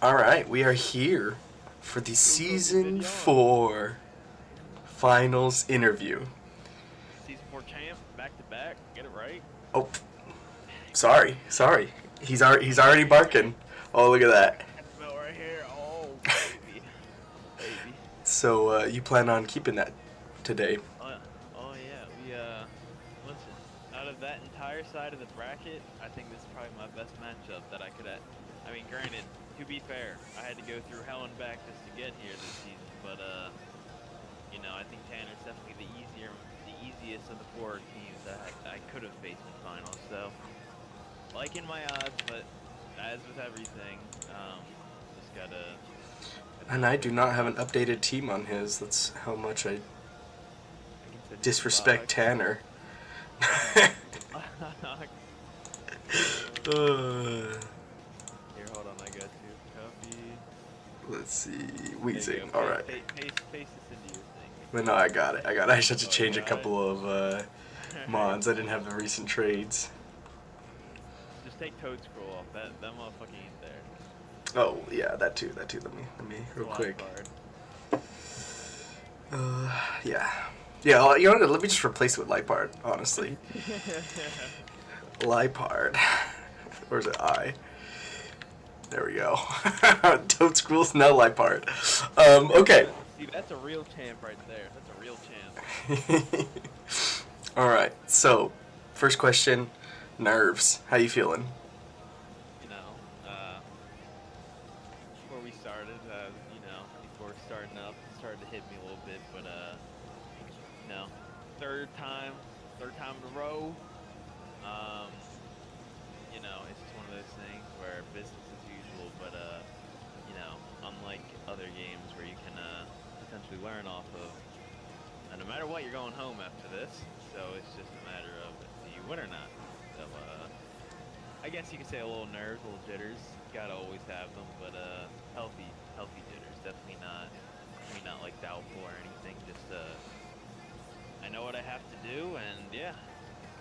All right, we are here for the season 4 finals interview. Season 4 champ, back to back, get it right. Oh, sorry. He's already barking. Oh, look at that. I smell right here. Oh, baby. Baby. So you plan on keeping that today? Oh yeah, listen, out of that entire side of the bracket, I think this is probably my best matchup that I could have. I mean, granted, to be fair, I had to go through hell and back just to get here this season, but, I think Tanner's definitely the easiest of the 4 teams that I could have faced in finals, so, liking my odds, but as with everything, just gotta And I do not have an updated team on his. That's how much I I can send you some disrespect bucks. Tanner. uh, Here, hold on, I got you. Copy. let's see. There you go. Wheezing. All right. Paste this into your thing. But no, I got it. I just had to Oh, you change a got it? couple of Alright. mods. I didn't have the recent trades. Just take Toad Scroll off. That motherfucker ain't there. Oh yeah, that too. Let me It's a real wild quick. card. Yeah. Yeah, well, you know what? Let me just replace it with Lipard, honestly. Lipard. Where's it? I. There we go. Toad Scrolls, now Lipard. Okay. See, that's a real champ right there. That's a real champ. Alright, so, first question, nerves. How you feeling? You know, before we started, before starting up, it started to hit me a little bit, but, you know, third time in a row. Um, it's just one of those things where business as usual, but, unlike other games where you can, potentially learn off of. And no matter what, you're going home after this, so it's just a matter of do you win or not. So, I guess you could say a little nerves, a little jitters. Gotta always have them, but healthy jitters. Definitely not like doubtful or anything. Just I know what I have to do, and yeah.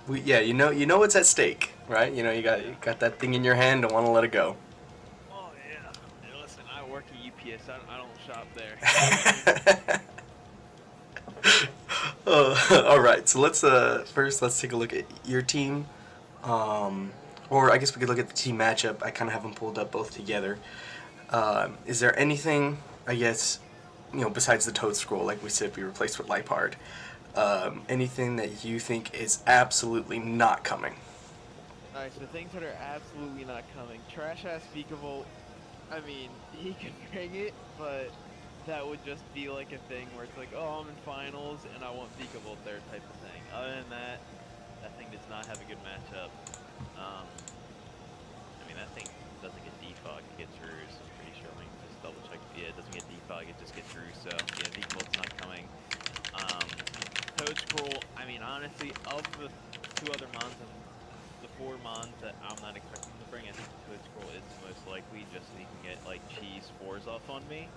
Yeah, you know what's at stake, right? You know, you got that thing in your hand, don't want to let it go. Oh yeah. Hey, listen, I work at UPS. I don't shop there. All right, so let's first let's take a look at your team, or I guess we could look at the team matchup. I kind of have them pulled up both together. Is there anything, I guess, besides the Toad Scroll, like we said, we replaced with Lipard, anything that you think is absolutely not coming? Alright, so things that are absolutely not coming. Trash ass Speakable. I mean, he could bring it, but that would just be like a thing where it's like, oh, I'm in finals and I want Speakable there type of thing. Other than that, that thing does not have a good matchup. That thing doesn't get defog, it gets through, so I'm pretty sure. Let me just double check. Yeah, it doesn't get defog, it just gets through, so yeah, Speakable's not coming. Toad Scroll, honestly, of the 2 other mons and the 4 mons that I'm not expecting to bring, I think Toad Scroll is the most likely, just so he can get, like, cheese 4s off on me.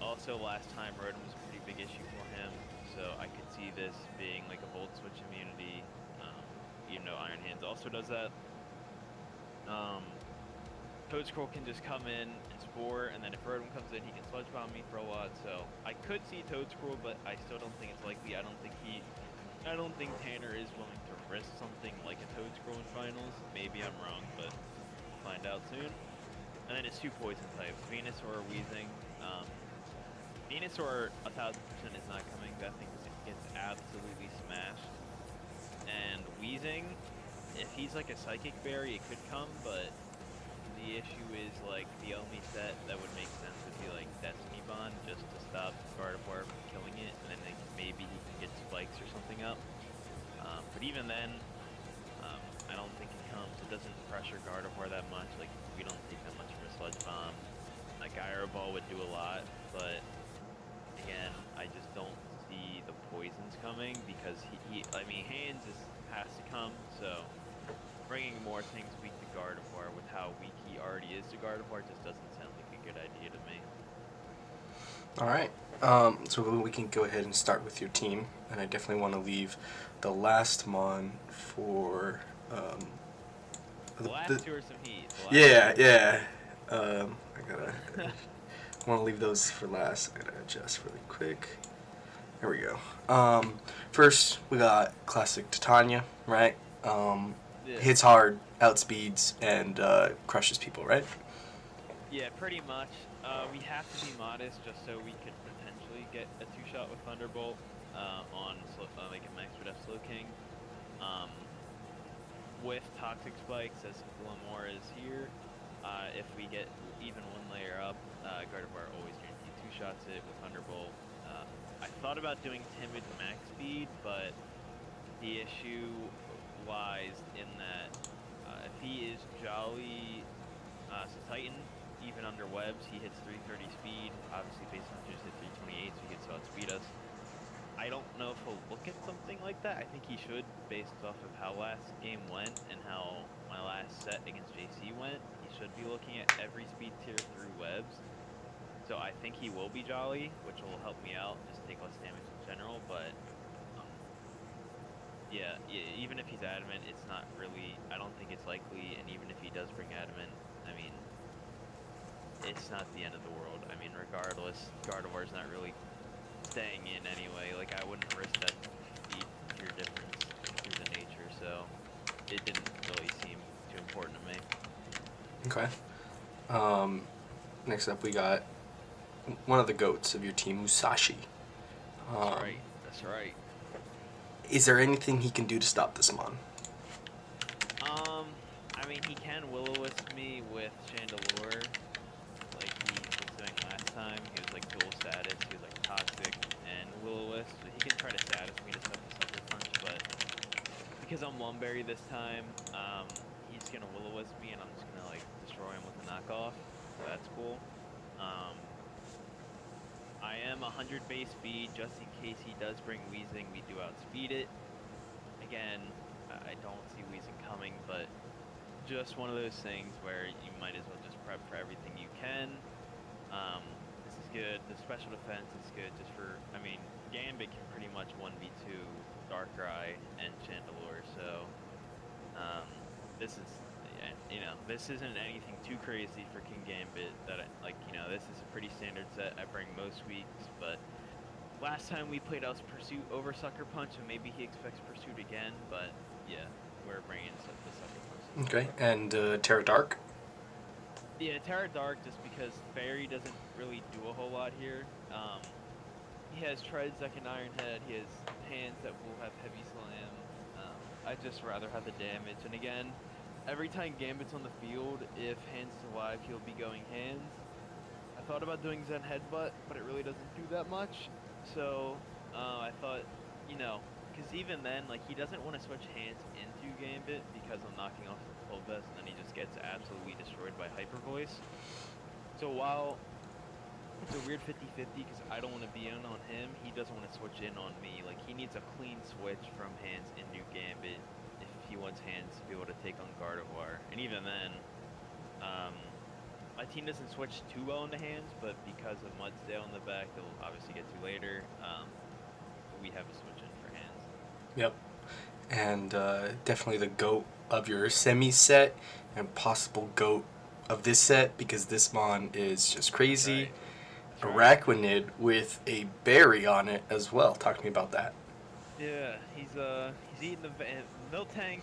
Also, last time, Rotom was a pretty big issue for him, so I could see this being, like, a Volt Switch immunity, even though Iron Hands also does that. Toad Scroll can just come in and Spore, and then if Rotom comes in, he can Sludge Bomb me for a lot, so I could see Toad Scroll, but I still don't think it's likely. I don't think Tanner is willing to risk something like a Toad Scroll in finals. Maybe I'm wrong, but we'll find out soon. And then it's 2 poison types, Venusaur or Weezing. Venusaur 1000% is not coming. That thing gets absolutely smashed. And Weezing, if he's like a Psychic Berry, it could come, but the issue is, like, the only set that would make sense would be, like, Destiny Bond, just to stop Gardevoir from killing it, and then maybe he can get Spikes or something up. But even then, I don't think it comes. It doesn't pressure Gardevoir that much. Like, we don't take that much for a Sludge Bomb. A Gyro Ball would do a lot, but again, I just don't see the poisons coming because Hands has to come, so bringing more things weak to Gardevoir with how weak he already is to Gardevoir just doesn't sound like a good idea to me. All right. So we can go ahead and start with your team, and I definitely want to leave the last mon for The last 2 are some heat. Yeah. I gotta. I want to leave those for last. I gotta adjust really quick. There we go. First we got classic Titania, right? Yeah. Hits hard, outspeeds, and crushes people, right? Yeah, pretty much. We have to be modest just so we could potentially get a two-shot with Thunderbolt like a Max Def Slow King. Um, with Toxic Spikes, as Glamour is here, if we get even one layer up, Gardevoir always guaranteed two shots it with Thunderbolt. I thought about doing Timid Max Speed, but the issue lies in that if he is Jolly Titan, even under webs, he hits 330 speed. Obviously, base hunters hit 328, so he gets to outspeed us. I don't know if he'll look at something like that. I think he should, based off of how last game went and how my last set against JC went. He should be looking at every speed tier through webs. So I think he will be Jolly, which will help me out, just take less damage in general. But um, yeah, even if he's adamant, it's not really. I don't think it's likely. And even if he does bring adamant, I mean, it's not the end of the world. I mean, regardless, Gardevoir's not really staying in anyway. Like, I wouldn't risk that speed tier difference through the nature, so it didn't really seem too important to me. Okay. Next up, we got one of the goats of your team, Musashi. That's right. That's right. Is there anything he can do to stop this mon? I mean, he can Will-O-Wisp me with Chandelure, like he was doing last time. He was like dual status. He was like toxic and Will-O-Wisp, so he can try to status me to set the Sucker Punch, but because I'm Lumberry this time, he's gonna Will-O-Wisp me, and I'm just gonna like destroy him with a knockoff. So that's cool. Um, I am 100 base speed, just in case he does bring Weezing. We do outspeed it. Again, I don't see Weezing coming, but just one of those things where you might as well just prep for everything you can. This is good. The special defense is good just for, I mean, Gambit can pretty much 1v2 Darkrai and Chandelure, so this is, this isn't anything too crazy for King Gambit. This is a pretty standard set I bring most weeks, but last time we played Us Pursuit over Sucker Punch, and maybe he expects Pursuit again, but yeah, we're bringing the Sucker Punch. Okay, and Terra Dark? Yeah, Terra Dark, just because Fairy doesn't really do a whole lot here. He has treads that can Iron Head, he has hands that will have Heavy Slam. I'd just rather have the damage, and again, every time Gambit's on the field, if Hands is alive, he'll be going Hands. I thought about doing Zen Headbutt, but it really doesn't do that much, so I thought, because even then, like, he doesn't want to switch Hands into Gambit because I'm knocking off the Cold Vest, and then he just gets absolutely destroyed by Hyper Voice. So while it's a weird 50-50 because I don't want to be in on him, he doesn't want to switch in on me. Like, he needs a clean switch from Hands into Gambit if he wants Hands to be able to take on Gardevoir. And even then, my team doesn't switch too well into Hands, but because of Mudsdale in the back, they'll obviously get to later, we have a switch in for Hands. Yep. And definitely the GOAT of your semi set and possible GOAT of this set because this mon is just crazy. That's right. Araquanid with a berry on it as well. Talk to me about that. Yeah, he's eating the Miltank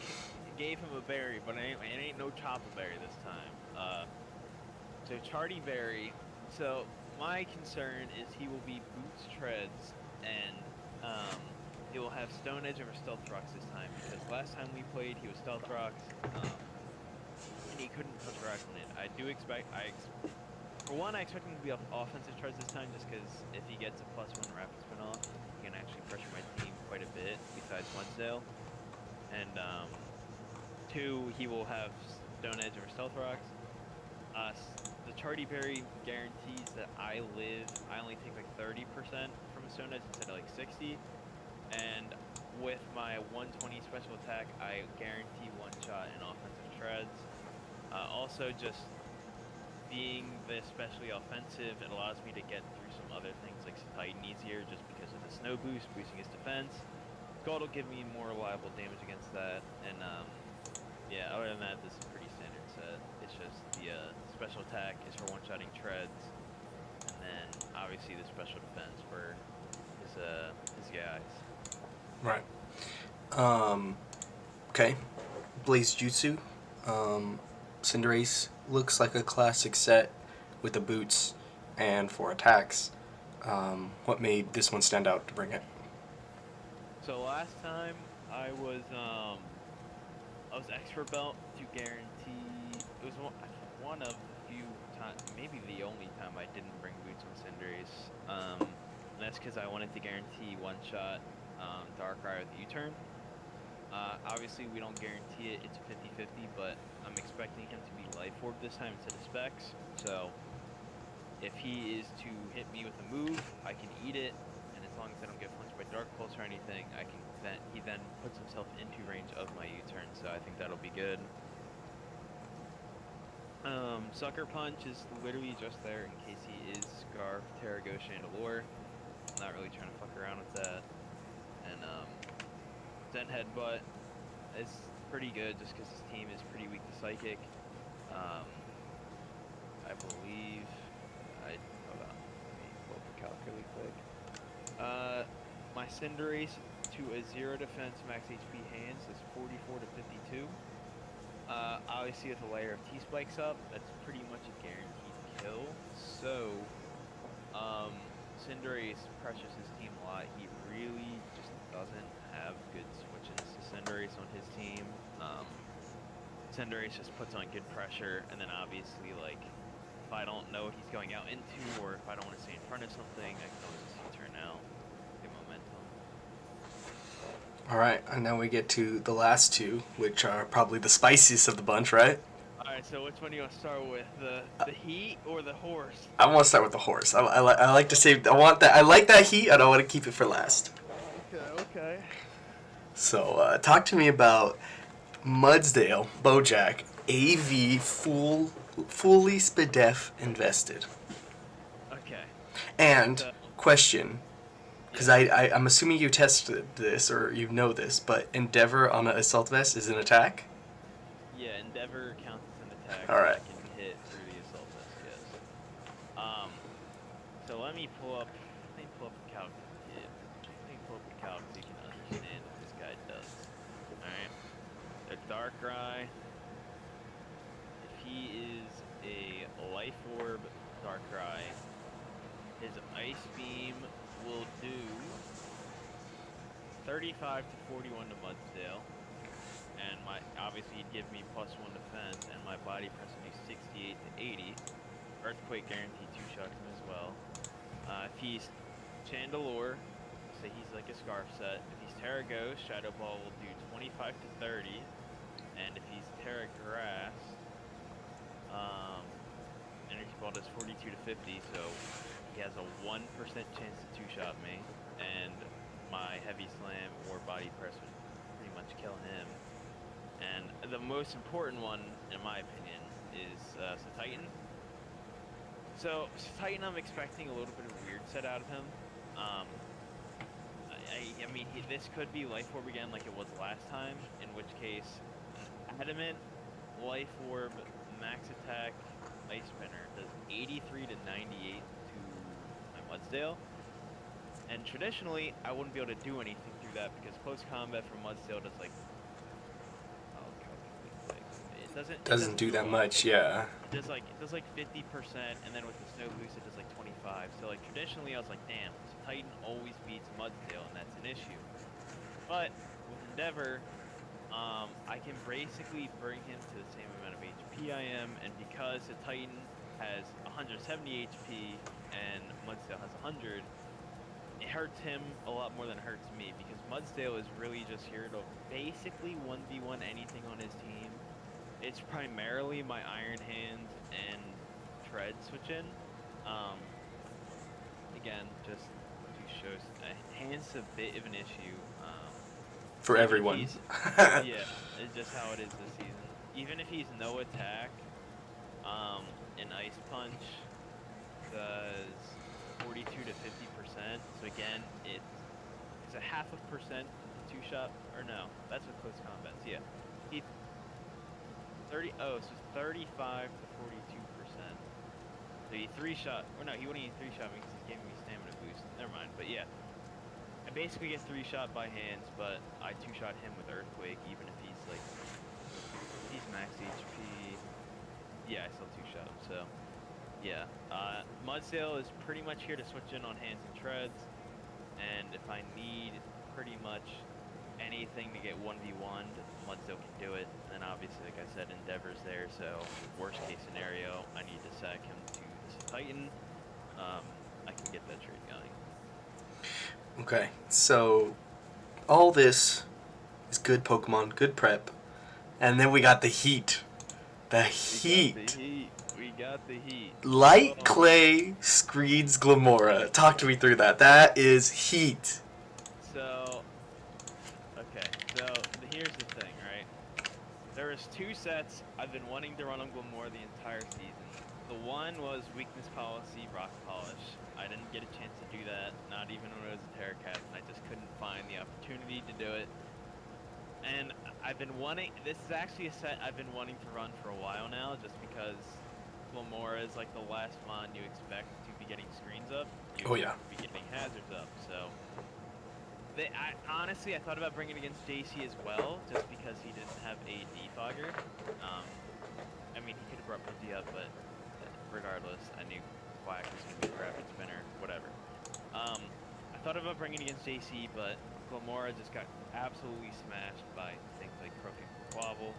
gave him a berry, but it ain't no Choppa berry this time. So Charty Berry. So my concern is he will be Boots Treads, and he will have Stone Edge over Stealth Rocks this time because last time we played he was Stealth Rocks, and he couldn't touch Araquanid. I expect him to be offensive treads this time, just because if he gets a +1 rapid spin off, he can actually pressure my team quite a bit, besides Mudsdale. And 2, he will have Stone Edge over Stealth Rocks. The Charty Berry guarantees that I only take like 30% from a Stone Edge instead of like 60. And with my 120 special attack, I guarantee one shot in offensive treads. Also, just being especially offensive, it allows me to get through some other things like Titan easier just because of the snow boost, boosting his defense. Gold will give me more reliable damage against that, and yeah, other than that, this is a pretty standard set. It's just the special attack is for one-shotting treads, and then obviously the special defense for his guys. Right. Okay. Blaze Jutsu. Cinderace looks like a classic set with the boots and 4 attacks. What made this one stand out to bring it? So last time I was expert belt to guarantee. It was one of the few times, maybe the only time I didn't bring boots on Cinderace. And that's because I wanted to guarantee one shot Darkrai with U-turn. Obviously, we don't guarantee it. It's 50-50, but I'm expecting him to be Life Orb this time instead of Specs. So if he is to hit me with a move, I can eat it, and as long as I don't get flinched by Dark Pulse or anything, he then puts himself into range of my U-turn. So I think that'll be good. Sucker Punch is literally just there in case he is Scarf, Terrago, Chandelure. I'm not really trying to fuck around with that. And Zen Headbutt is pretty good just because his team is pretty weak to Psychic. I believe hold on, let me pull up the calc really quick. My Cinderace to a 0 defense max HP hands is 44 to 52. Obviously with a layer of T-Spikes up, that's pretty much a guaranteed kill. So, Cinderace pressures his team a lot. He really just doesn't have good switches to Cinderace on his team. Cinderace just puts on good pressure, and then obviously, like, if I don't know what he's going out into, or if I don't want to stay in front of something, I can always just turn out, get momentum. All right, and now we get to the last two, which are probably the spiciest of the bunch, right? Alright, so which one do you want to start with? The heat or the horse? I want to start with the horse. I like to save. I want that. I like that heat. I don't want to keep it for last. Okay. So, talk to me about Mudsdale Bojack AV fully SPDEF invested. Okay. And So, question, because I'm assuming you tested this or you know this, but Endeavor on an Assault Vest is an attack? yeah, Endeavor counts as an attack. All right. I can hit through the assault vest, yes. So let me pull up the calc. Yeah, let me pull up the calc so you can understand what this guy does. Alright. The Darkrai, if he is a Life Orb Darkrai, his Ice Beam will do 35 to 41 to Mudsdale. And obviously he'd give me +1 defense, and my body press would do 68 to 80. Earthquake guarantee 2-shots him as well. If he's Chandelure, say he's like a Scarf set. If he's Terra Ghost, Shadow Ball will do 25 to 30. And if he's Terra Grass, Energy Ball does 42 to 50, so he has a 1% chance to 2-shot me. And my Heavy Slam or Body Press would pretty much kill him. And the most important one, in my opinion, is Titan. So Titan, I'm expecting a little bit of a weird set out of him. I mean, this could be Life Orb again like it was last time, in which case, Adamant, Life Orb, Max Attack, Ice Spinner does 83 to 98 to my Mudsdale. And traditionally, I wouldn't be able to do anything through that because close combat for Mudsdale does like it doesn't do that much, yeah. It does like 50%, and then with the Snow Boost it does like 25. So like traditionally I was like, damn, Titan always beats Mudsdale, and that's an issue. But with Endeavor, I can basically bring him to the same amount of HP I am, and because the Titan has 170 HP and Mudsdale has 100, it hurts him a lot more than it hurts me, because Mudsdale is really just here to basically 1v1 anything on his team. It's primarily my Iron Hand and Tread switch in. Again, just to show, Hand's a bit of an issue. For everyone. Yeah, it's just how it is this season. Even if he's no attack, an Ice Punch does 42 to 50%. So again, it's a 0.5% 2-shot, or no, that's with close combats. Yeah, so 35 to 42% So he 3-shot, or no, he wouldn't even 3-shot me because he's giving me stamina boost. Never mind, but yeah. I basically get 3-shot by hands, but I 2-shot him with Earthquake, even if he's like, if he's max HP. Yeah, I still 2-shot him, so yeah. Mudsail is pretty much here to switch in on hands and treads, and if I need pretty much anything to get 1v1'd, Mudsail can do it. And then obviously, like I said, Endeavor's there, so worst case scenario, I need to sack him to this Titan. I can get that trade going. Okay, so all this is good Pokemon, good prep, and then we got the heat. The heat. We got the heat. Light Clay Screeds Glamora. Talk to me through that. That is heat. So, okay. So, here's the thing, right? There was 2 sets I've been wanting to run on Glamora the entire season. The one was Weakness Policy, Rock Polish. I didn't get a chance to do that, not even when it was a Terracat, and I just couldn't find the opportunity to do it. And I've been wanting, this is actually a set I've been wanting to run for a while now, just because Glamora is like the last mon you expect to be getting screens up. You expect to be getting hazards up, so. Honestly, I thought about bringing it against JC as well, just because he didn't have a defogger. I mean, he could have brought Pidgey up, but regardless, I knew Quack was going to be a rapid spinner, whatever. I thought about bringing it against JC, but Glamora just got absolutely smashed by things like Croaking Quabble.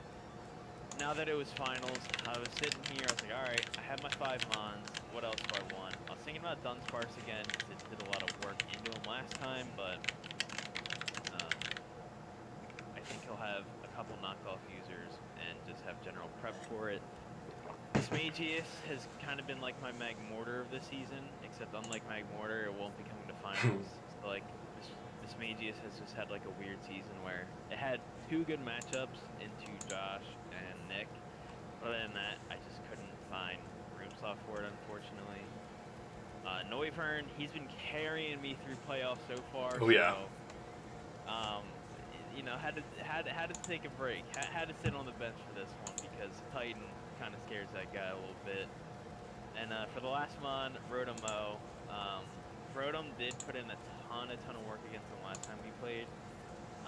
Now that it was finals, I was sitting here, I was like, alright, I have my 5 mons, what else do I want? I was thinking about Dunsparce again, because it did a lot of work into him last time, but I think he'll have a couple knockoff users and just have general prep for it. This Magius has kind of been like my Magmortar of the season, except unlike Magmortar, it won't be coming to finals. So like, this Magius has just had like a weird season where it had 2 good matchups into Josh and Nick. Other than that, I just couldn't find room slot for it, unfortunately. Noivern, he's been carrying me through playoffs so far. Oh yeah. So, you know, had to take a break. Had to sit on the bench for this one because Titan kind of scares that guy a little bit. And for the last mon, Rotom-O, Rotom did put in a ton of work against him last time we played.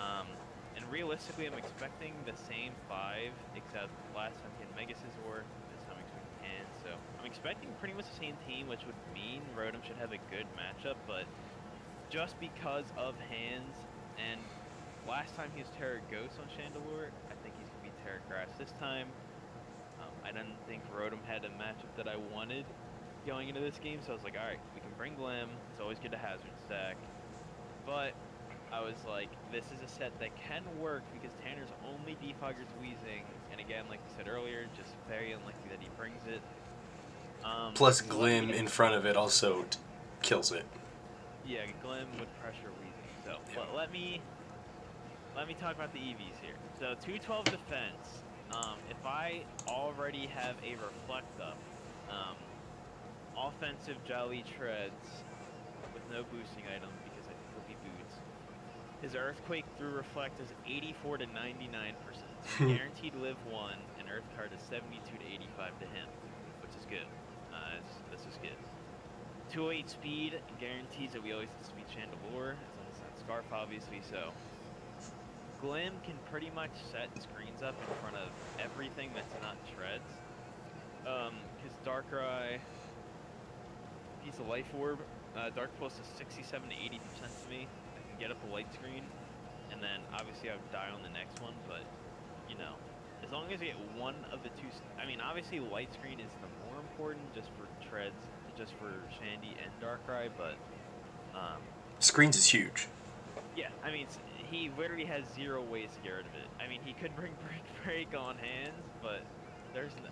And realistically, I'm expecting the same 5, except last time he had Mega Scizor, this time I'm expecting Hands. So I'm expecting pretty much the same team, which would mean Rotom should have a good matchup, but just because of Hands, and last time he was Terra Ghost on Chandelure, I think he's going to be Terra Grass this time. I didn't think Rotom had a matchup that I wanted going into this game, so I was like, alright, we can bring Glim, it's always good to hazard stack, but I was like, this is a set that can work because Tanner's only defogger's Weezing, and again, like you said earlier, just very unlikely that he brings it. Plus Glim in front of it also kills it. Yeah, Glim would pressure Weezing, so, yeah. But let me talk about the EVs here. So 212 defense, if I already have a Reflect up, offensive Jolly Treads with no boosting item because I think he'll be boots. His Earthquake through Reflect is 84 to 99%. So guaranteed live 1, and Earth card is 72 to 85 to him, which is good. This is good. 208 speed guarantees that we always speed Chandelure, as long as it's not Scarf, obviously, so. Glim can pretty much set screens up in front of everything that's not Treads. His Darkrai, he's a Life Orb. Dark Pulse is 67 to 80% to me. I can get up a light screen, and then obviously I would die on the next one, but, you know, as long as I get one of the 2, I mean, obviously light screen is the more important just for Treads, just for Shandy and Darkrai, but, Screens is huge. yeah, I mean, he literally has 0 ways to get rid of it. I mean, he could bring Break on Hands, but there's no,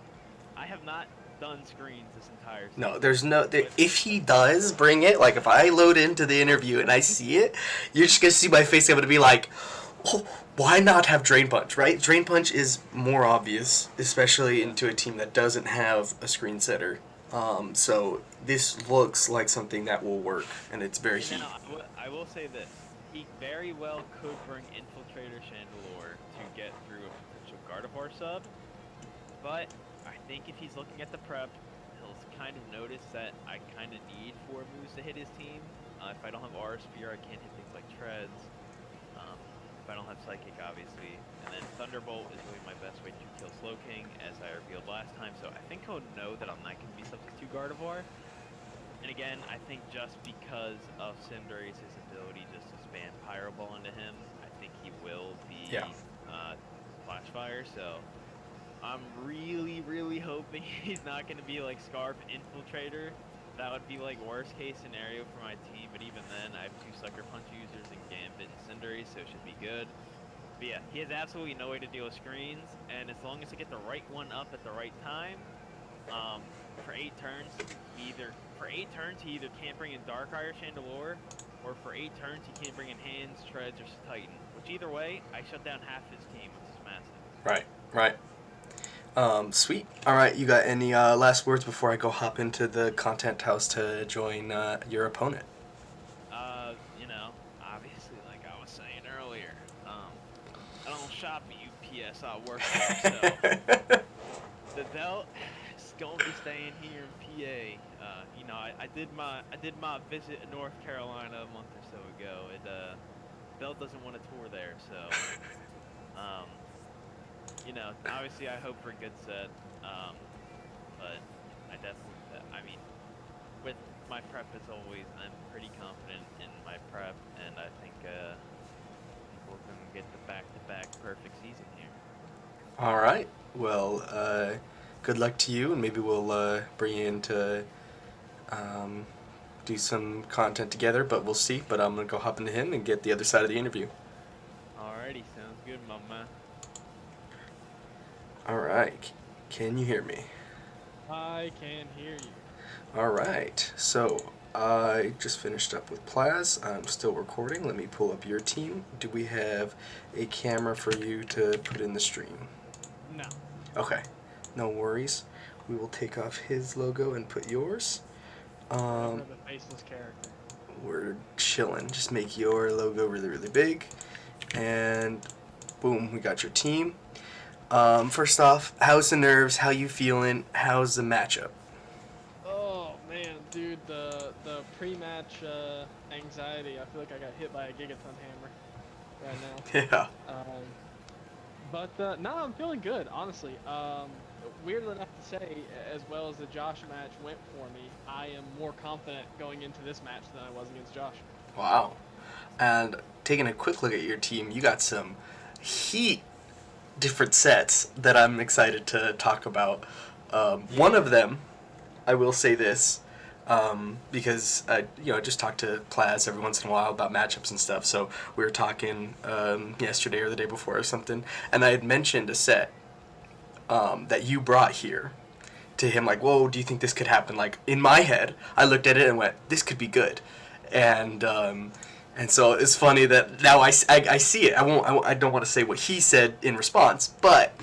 I have not done screens this entire season. No, there's no, if he does bring it, like if I load into the interview and I see it, you're just going to see my face. I'm going to be like, oh, why not have Drain Punch, right? Drain Punch is more obvious, especially into a team that doesn't have a screen setter. So this looks like something that will work, and it's very heat. I will say this. He very well could bring Infiltrator Chandelure to get through a potential Gardevoir sub, but I think if he's looking at the prep, he'll kind of noticed that I kind of need 4 moves to hit his team. If I don't have Aura Sphere, I can't hit things like Treads. If I don't have Psychic, obviously. And then Thunderbolt is really my best way to kill Slowking, as I revealed last time. So I think he'll know that I'm not going to be substitute Gardevoir. And again, I think just because of Cinderace's ability just to spam Pyro Ball into him, I think he will be Flash Fire. So I'm really, really hoping he's not going to be like Scarf Infiltrator. That would be like worst case scenario for my team, but even then I have 2 Sucker Punch users in Gambit and Cinderace, so it should be good. But yeah, he has absolutely no way to deal with screens, and as long as I get the right one up at the right time, for 8 turns, he either can't bring in Darkrai or Chandelure, or for 8 turns he can't bring in Hands, Treads, or Titan. Which either way, I shut down half his team with this Massive. Right. Sweet. All right, you got any last words before I go hop into the content house to join your opponent? Obviously, like I was saying earlier, I don't shop at UPS, I work there, so the belt is going to be staying here in PA. I did my visit in North Carolina a month or so ago. Belt doesn't want to tour there, so obviously I hope for a good set. But with my prep as always, I'm pretty confident in my prep, and I think we're going to get the back-to-back perfect season here. All right. Well, good luck to you, and maybe we'll bring you in to do some content together, but we'll see. But I'm going to go hop into him and get the other side of the interview. Alrighty, sounds good, mama. All right. Can you hear me? I can hear you. All right. So I just finished up with Plaz. I'm still recording. Let me pull up your team. Do we have a camera for you to put in the stream? No. Okay. No worries. We will take off his logo and put yours. The faceless character. We're chilling. Just make your logo really, really big. And boom, we got your team. First off, how's the nerves? How you feeling? How's the matchup? Oh man, dude, the pre-match anxiety. I feel like I got hit by a gigaton hammer right now. Yeah. No, I'm feeling good, honestly. Weirdly enough to say, as well as the Josh match went for me, I am more confident going into this match than I was against Josh. Wow. And taking a quick look at your team, you got some different sets that I'm excited to talk about. One of them, I will say this, because I just talk to Plaz every once in a while about matchups and stuff. So we were talking yesterday or the day before or something, and I had mentioned a set that you brought here to him, like, whoa, do you think this could happen? Like, in my head, I looked at it and went, this could be good. And so it's funny that now I see it. I don't want to say what he said in response, but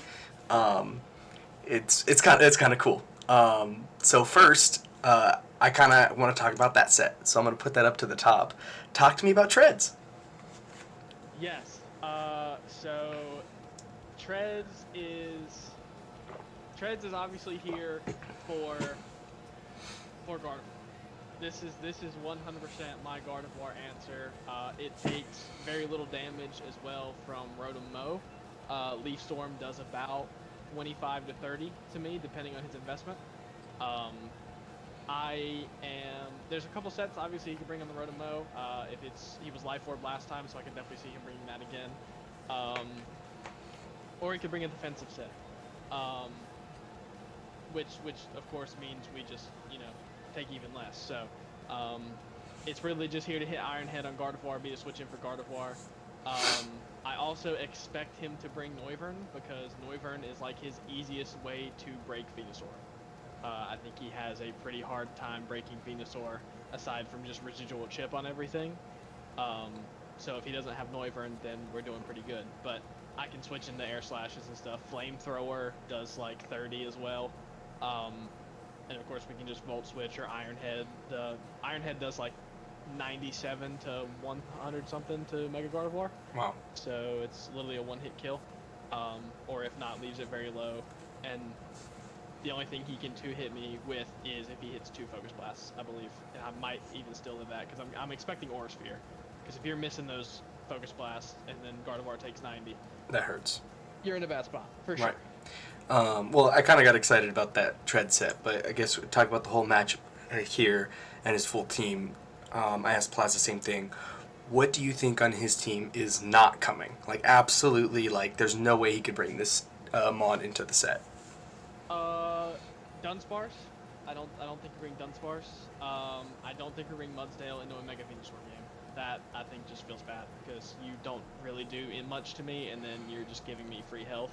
it's kind of cool. So first, I kind of want to talk about that set. So I'm going to put that up to the top. Talk to me about Treads. Yes. So Treads is obviously here for Gardevoir. This is 100% my Gardevoir answer. It takes very little damage as well from Rotom Mow. Leaf Storm does about 25 to 30 to me, depending on his investment. There's a couple sets, obviously, he can bring on the Rotom Mow. He was Life Orb last time, so I can definitely see him bringing that again. Or he could bring a defensive set. Which of course means we just, take even less. So, it's really just here to hit Iron Head on Gardevoir, be to switch in for Gardevoir. I also expect him to bring Noivern, because Noivern is like his easiest way to break Venusaur. I think he has a pretty hard time breaking Venusaur, aside from just residual chip on everything. So if he doesn't have Noivern, then we're doing pretty good. But I can switch into Air Slashes and stuff. Flamethrower does like 30 as well. And of course we can just Volt Switch or Iron Head. The Iron Head does like 97 to 100 something to Mega Gardevoir. Wow. So it's literally a one-hit kill. Or if not, leaves it very low. And The only thing he can two-hit me with is if he hits 2 Focus Blasts, I believe. And I might even still live that, because I'm expecting Aura Sphere. Because if you're missing those Focus Blasts, and then Gardevoir takes 90, That hurts. you're in a bad spot, for sure. Right. Well, I kind of got excited about that Tread set, but I guess we talk about the whole match here and his full team. I asked Plaz the same thing. What do you think on his team is not coming? Like, absolutely, like, there's no way he could bring this Mon into the set. Dunsparce. I don't think we bring Dunsparce. I don't think we bring Mudsdale into a Mega Venusaur game. That, I think, just feels bad, because you don't really do much to me, and then you're just giving me free health.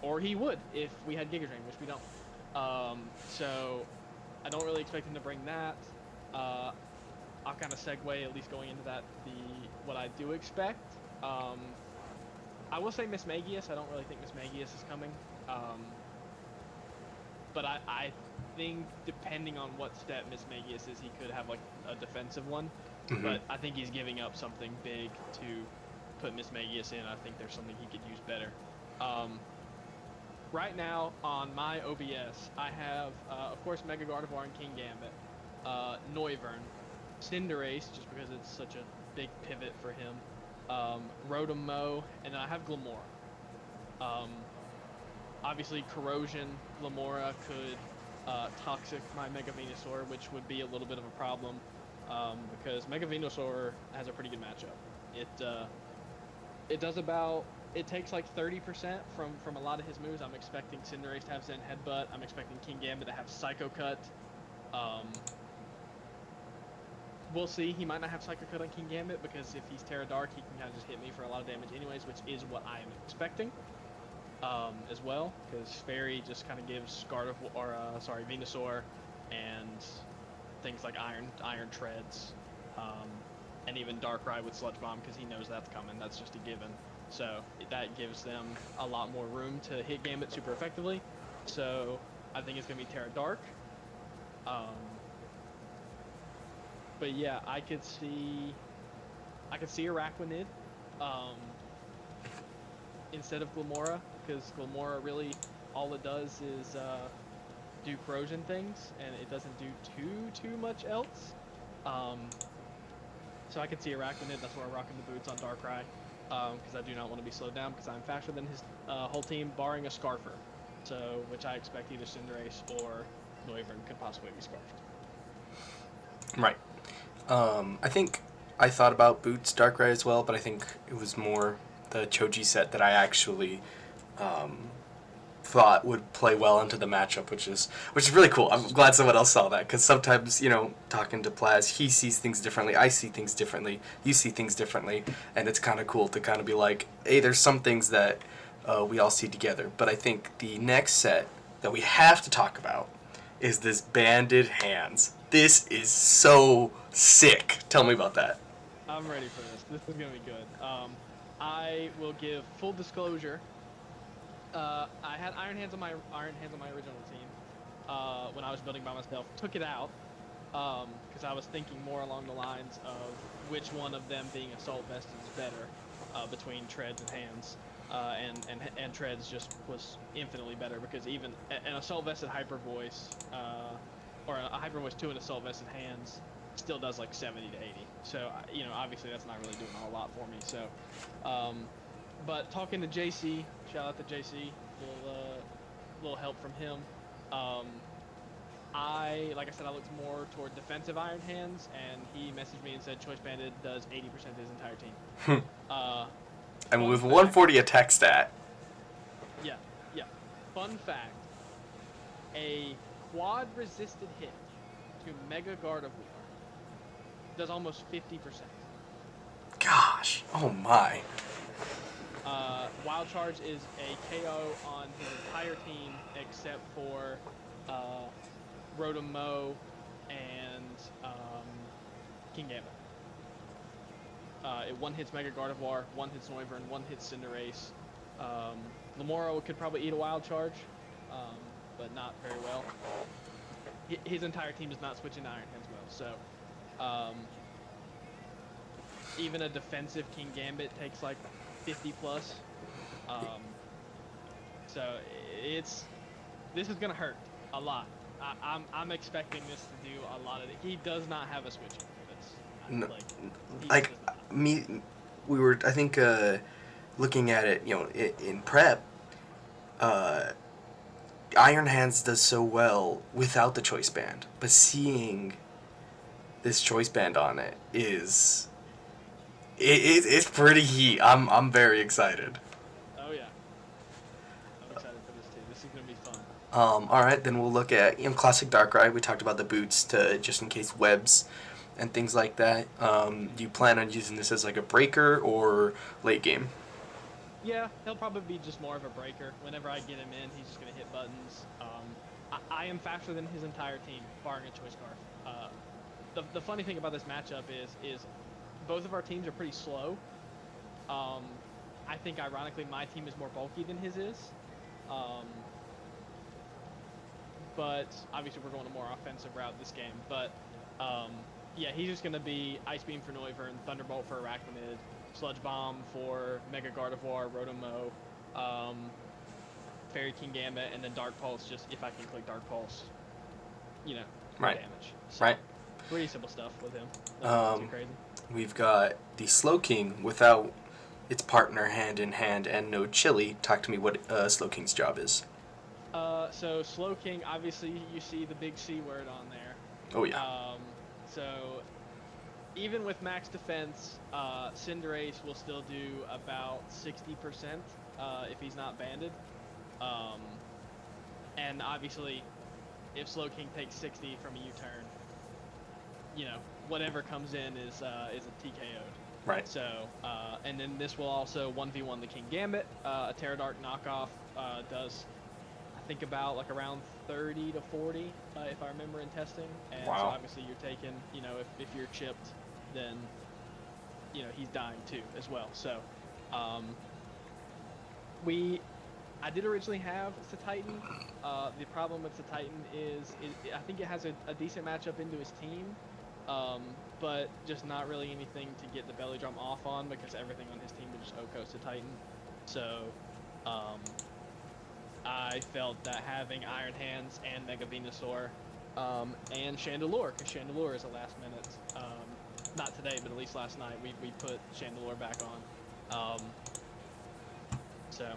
Or he would, if we had Giga Drain, which we don't. So, I don't really expect him to bring that. I'll kind of segue, at least going into that, what I do expect. I will say Miss Magius. I don't really think Miss Magius is coming. But I think, depending on what step Miss Magius is, he could have like a defensive one. Mm-hmm. But I think he's giving up something big to put Miss Magius in. I think there's something he could use better. Right now, on my OBS, I have, of course, Mega Gardevoir and King Gambit, Noivern, Cinderace, just because it's such a big pivot for him, Rotom-Mow, and then I have Glamora. Obviously, Corrosion, Glamora could Toxic my Mega Venusaur, which would be a little bit of a problem, because Mega Venusaur has a pretty good matchup. It takes like 30% from a lot of his moves. I'm expecting Cinderace to have Zen Headbutt. I'm expecting King Gambit to have Psycho Cut. We'll see. He might not have Psycho Cut on King Gambit, because if he's Terra Dark, he can kind of just hit me for a lot of damage anyways, which is what I am expecting. As well, because Fairy just kind of gives Venusaur and things like Iron Treads, and even Darkrai with Sludge Bomb, because he knows that's coming. That's just a given. So that gives them a lot more room to hit Gambit super effectively. So I think it's gonna be Terra Dark. But yeah, I could see Araquanid instead of Glamora, because Glamora really, all it does is do corrosion things, and it doesn't do too much else. So I could see Araquanid. That's why I'm rocking the boots on Darkrai, because I do not want to be slowed down, because I'm faster than his whole team, barring a Scarfer. So, which I expect either Cinderace or Noivern could possibly be Scarfed. Right. I think I thought about Boots Darkrai as well, but I think it was more the Choji set that I actually thought would play well into the matchup, which is really cool. I'm glad someone else saw that, because sometimes, talking to Plaz, he sees things differently, I see things differently, you see things differently, and it's kind of cool to kind of be like, hey, there's some things that we all see together. But I think the next set that we have to talk about is this Banded Hands. This is so sick. Tell me about that. I'm ready for this. This is gonna be good. I will give full disclosure. I had Iron Hands on my original team when I was building by myself. Took it out because I was thinking more along the lines of which one of them being Assault Vest is better between Treads and Hands. And Treads just was infinitely better, because even an Assault Vested Hyper Voice, or a Hyper Voice 2 and Assault Vested Hands still does like 70 to 80. So, obviously that's not really doing a whole lot for me. So, but talking to JC, shout out to JC, little help from him. Like I said, I looked more toward defensive Iron Hands, and he messaged me and said Choice Banded does 80% of his entire team. And with 140 attack stat. Yeah. Fun fact, a quad resisted hit to Mega Gardevoir does almost 50%. Gosh, oh my. Wild Charge is a KO on his entire team except for Rotom-Mow and King Gambit. It one hits Mega Gardevoir, one hits Noivern, one hits Cinderace. Lamoro could probably eat a Wild Charge, but not very well. His entire team does not switch into Iron Hands well, so even a defensive King Gambit takes like 50 plus. So this is gonna hurt a lot. I'm expecting this to do a lot of it. He does not have a switching for this. No, Like, he just like does not. we were, I think, looking at it, in prep. Uh, Iron Hands does so well without the choice band, but seeing this choice band on it it's pretty heat. I'm very excited. Oh yeah, I'm excited for this too. This is gonna be fun. All right, then we'll look at classic Darkrai. We talked about the boots to just in case webs and things like that. Do you plan on using this as like a breaker or late game? Yeah, he'll probably be just more of a breaker. Whenever I get him in, he's just gonna hit buttons. I am faster than his entire team, barring a choice scarf. The funny thing about this matchup is both of our teams are pretty slow. I think ironically my team is more bulky than his is. But obviously we're going a more offensive route this game. But yeah, he's just gonna be Ice Beam for Noivern, Thunderbolt for Arachnid, Sludge Bomb for Mega Gardevoir, Rotomo, Fairy King Gambit, and then Dark Pulse. Just if I can click Dark Pulse, Right. damage. So, Right. pretty simple stuff with him. Nothing too crazy. We've got the Slow King without its partner hand in hand and no chili. Talk to me what Slow King's job is. So Slow King, obviously you see the big C word on there. Oh yeah. So even with max defense, Cinderace will still do about 60% if he's not banded. And obviously, if Slow King takes 60 from a U-turn, whatever comes in is a TKO'd. Right. So, and then this will also 1v1 the King Gambit. A Terradark knockoff does, I think, about like around 30 to 40, if I remember in testing. And Wow. so obviously you're taking, if you're chipped, then, he's dying too as well. So, I did originally have Titan. The problem with Titan is I think it has a decent matchup into his team, but just not really anything to get the belly drum off on because everything on his team would just Okos Titan. So I felt that having Iron Hands and Mega Venusaur and Chandelure, because Chandelure is a last minute, not today, but at least last night, we put Chandelure back on. So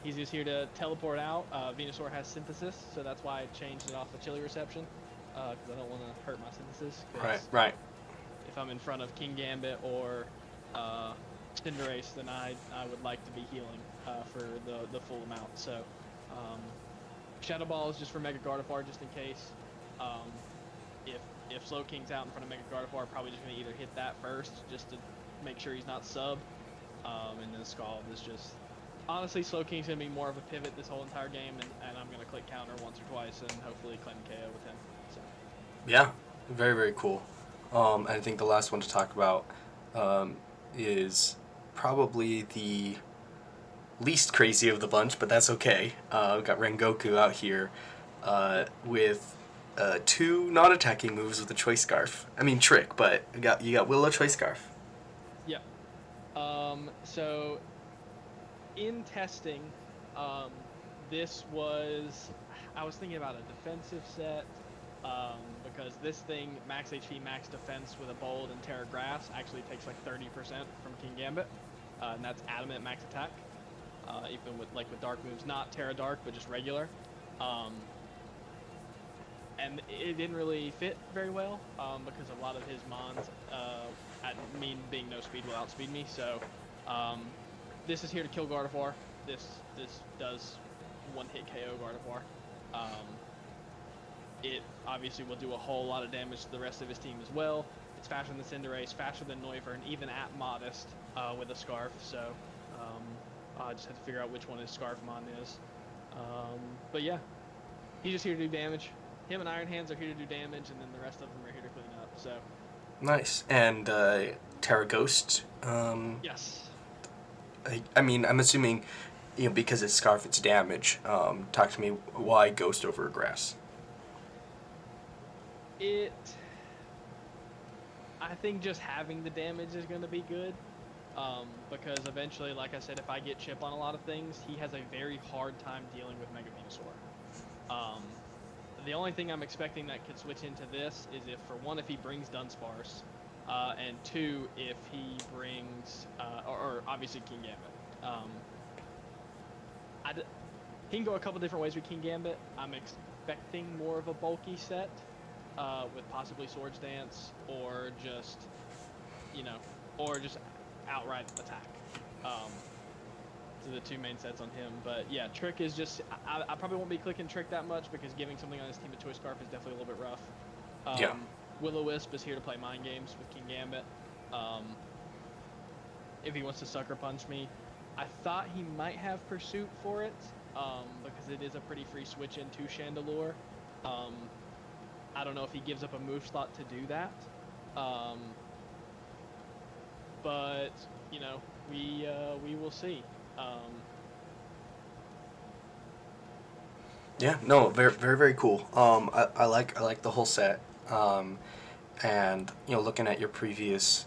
he's just here to teleport out. Venusaur has Synthesis, so that's why I changed it off of Chili Reception, because I don't want to hurt my Synthesis. Right. If I'm in front of King Gambit or Cinderace, then I would like to be healing for the full amount. So Shadow Ball is just for Mega Gardevoir, just in case. If Slow King's out in front of Mega Gardevoir, probably just going to either hit that first, just to make sure he's not sub, and then Scald is just... Honestly, Slow King's going to be more of a pivot this whole entire game, and I'm going to click counter once or twice and hopefully claim KO with him. So. Yeah. Very, very cool. I think the last one to talk about is probably the least crazy of the bunch, but that's okay. We've got Rengoku out here with 2 non-attacking moves with a Choice Scarf. I mean, Trick, but you got Willow Choice Scarf. Yeah. So in testing, this was... I was thinking about a defensive set, because this thing, max HP, max defense with a Bold and Terra Grass, actually takes like 30% from King Gambit, and that's adamant max attack, even with dark moves, not Terra Dark, but just regular. And it didn't really fit very well, because a lot of his mons, being no speed will outspeed me, so this is here to kill Gardevoir. This does one-hit KO Gardevoir. It obviously will do a whole lot of damage to the rest of his team as well. It's faster than Cinderace, faster than Noivern, even at Modest with a Scarf. So I just have to figure out which one his Scarfmon is. But yeah, he's just here to do damage. Him and Iron Hands are here to do damage, and then the rest of them are here to clean up. So Nice. And Terra Ghost. yes. I mean, I'm assuming, because it's Scarf, it's damage. Talk to me why Ghost over Grass. I think just having the damage is going to be good, because eventually, like I said, if I get Chip on a lot of things, he has a very hard time dealing with Mega Venusaur. Um, the only thing I'm expecting that could switch into this is if, for one, if he brings Dunsparce, and two, if he brings, or obviously King Gambit. He can go a couple different ways with King Gambit. I'm expecting more of a bulky set, with possibly Swords Dance or just, you know, or just outright attack. To the two main sets on him. But yeah, Trick is just, I probably won't be clicking Trick that much because giving something on his team a Choice Scarf is definitely a little bit rough. Yeah. Will-O-Wisp is here to play mind games with King Gambit. If he wants to Sucker Punch me. I thought he might have Pursuit for it, because it is a pretty free switch into Chandelure. I don't know if he gives up a move slot to do that. But, you know, we will see. Yeah, no, very, very, very cool. I like the whole set. And you know, looking at your previous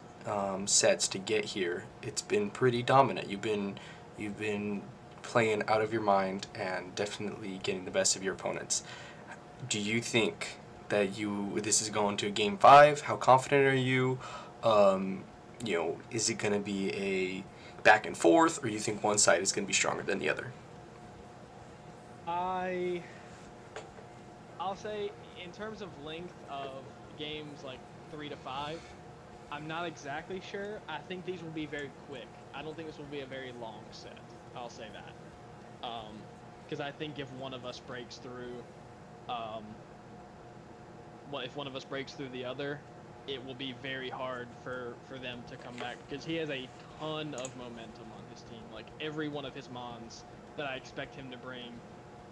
sets to get here, it's been pretty dominant. You've been playing out of your mind and definitely getting the best of your opponents. Do you think that this is going to game 5? How confident are you? You know, is it going to be a back and forth, or you think one side is going to be stronger than the other? I'll say, in terms of length of games like 3 to 5, I'm not exactly sure. I think these will be very quick. I don't think this will be a very long set. I'll say that. Because I think if one of us breaks through, if one of us breaks through the other, it will be very hard for them to come back, because he has a ton of momentum on his team. Like, every one of his mons that I expect him to bring,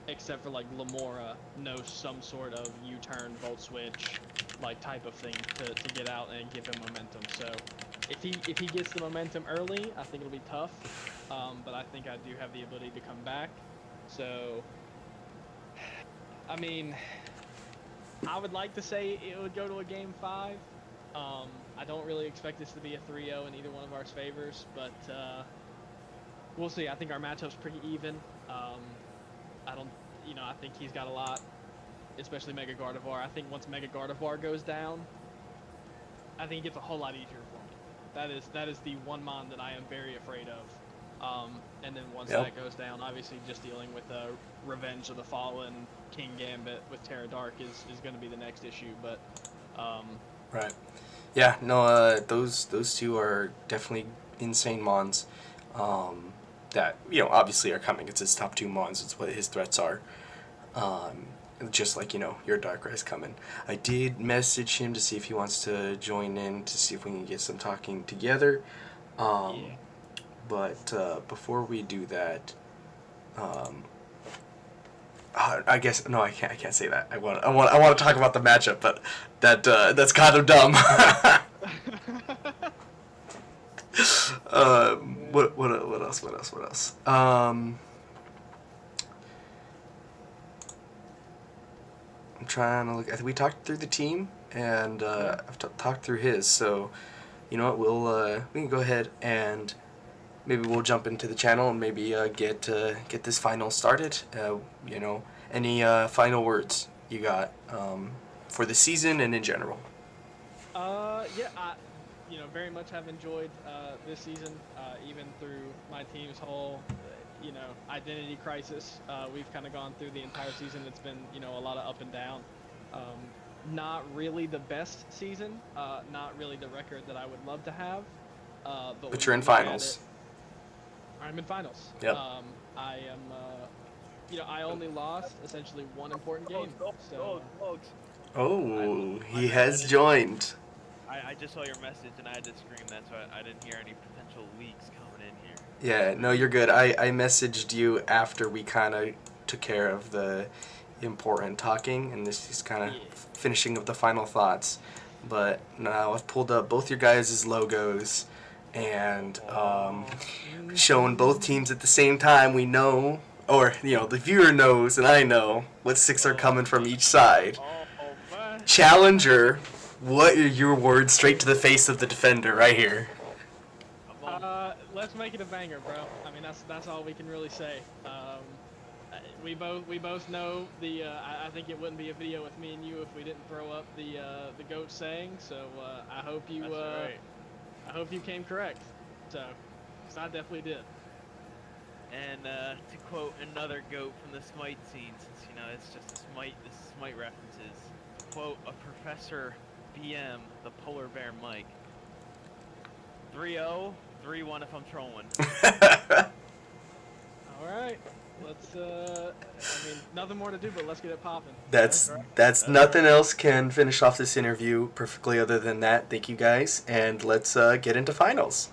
except for like Lamora, knows some sort of U-turn, Volt Switch, like type of thing to get out and give him momentum. So if he gets the momentum early, I think it'll be tough. But I think I do have the ability to come back. So, I mean, I would like to say it would go to a game 5. I don't really expect this to be a 3-0 in either one of our favors, but we'll see. I think our matchup's pretty even. I think he's got a lot, especially Mega Gardevoir. I think once Mega Gardevoir goes down, I think it gets a whole lot easier for me. That is the one mon that I am very afraid of. And then once that goes down, obviously just dealing with the Revenge of the Fallen, King Gambit with Terra Dark is going to be the next issue. But right. Yeah, no, those two are definitely insane mons. That, you know, obviously are coming. It's his top 2 mons. It's what his threats are. Just like, you know, your Darkrai's coming. I did message him to see if he wants to join in, to see if we can get some talking together. But before we do that, I guess no, I can't say that. I want to talk about the matchup, but that's kind of dumb. What else? I'm trying to look. I think we talked through the team, and I've talked through his. So, you know what? We can go ahead and maybe we'll jump into the channel and maybe get this final started. You know, any final words you got for the season and in general? Yeah, I very much have enjoyed this season, even through my team's whole, identity crisis. We've kind of gone through the entire season. It's been, a lot of up and down. Not really the best season. Not really the record that I would love to have. But you're in finals. I'm in finals. Yep. I am. I only lost essentially one important game. So. Oh, he has joined. I just saw your message and I had to scream. That's why I didn't hear any potential leaks coming in here. Yeah, no, you're good. I messaged you after we kind of took care of the important talking, and this is kind of finishing up the final thoughts. But now I've pulled up both your guys' logos and shown both teams at the same time. We know, or, the viewer knows and I know what 6 are coming from each side. Challenger, what are your words straight to the face of the defender right here? Let's make it a banger, bro. I mean, that's all we can really say. We both know the. I think it wouldn't be a video with me and you if we didn't throw up the goat saying. So I hope you That's right. I hope you came correct. So, 'cause I definitely did. And to quote another goat from the Smite scene, since it's just the Smite references. To quote a Professor BM, the polar bear Mike. 3-0, 3-1 if I'm trolling. All right. Let's. I mean, nothing more to do, but let's get it popping. That's right. that's That's nothing right. else can finish off this interview perfectly other than that. Thank you guys, and let's get into finals.